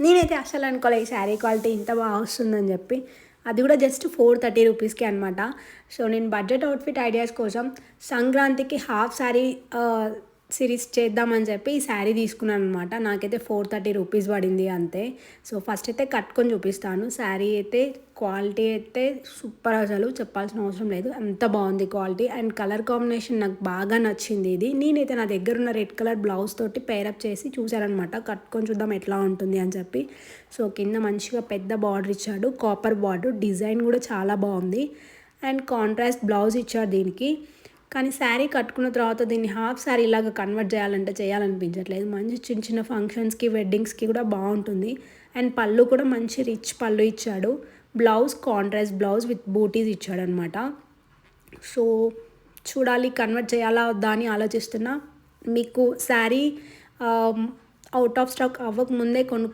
నేనైతే అస్సలు అనుకోలే ఈ శారీ క్వాలిటీ ఇంత బాగా వస్తుందని చెప్పి. అది కూడా జస్ట్ 430 రూపీస్‌కి అనమాట. సో, నేను బడ్జెట్ అవుట్‌ఫిట్ ఐడియాస్ కోసం సంక్రాంతికి హాఫ్ శారీ సిరీస్ చేద్దామని చెప్పి ఈ శారీ తీసుకున్నాననమాట. నాకైతే 430 రూపీస్ పడింది అంతే. సో, ఫస్ట్ అయితే కట్టుకొని చూపిస్తాను. శారీ అయితే క్వాలిటీ అయితే సూపర్, అసలు చెప్పాల్సిన అవసరం లేదు. అంత బాగుంది క్వాలిటీ. అండ్ కలర్ కాంబినేషన్ నాకు బాగా నచ్చింది ఇది. నేనైతే నా దగ్గర ఉన్న రెడ్ కలర్ బ్లౌజ్ తోటి పేరప్ చేసి చూసాననమాట. కట్టుకొని చూద్దాం ఎట్లా ఉంటుంది అని చెప్పి. సో, కింద మంచిగా పెద్ద బార్డర్ ఇచ్చాడు, కాపర్ బార్డర్. డిజైన్ కూడా చాలా బాగుంది. అండ్ కాంట్రాస్ట్ బ్లౌజ్ ఇచ్చాడు దీనికి. కానీ శారీ కట్టుకున్న తర్వాత దీన్ని హాఫ్ శారీ లాగా కన్వర్ట్ చేయాలంటే చేయాలనిపించట్లేదు. మంచి చిన్న చిన్న ఫంక్షన్స్కి, వెడ్డింగ్స్కి కూడా బాగుంటుంది. అండ్ పళ్ళు కూడా మంచి రిచ్ పళ్ళు ఇచ్చాడు. Blouse contrast blouse with butis ఇచ్చాడనమాట. సో, చూడాలి కన్వర్ట్ చేయాలా వద్దా అని ఆలోచిస్తున్నా. మీకు శారీ అవుట్ ఆఫ్ స్టాక్ అవ్వక ముందే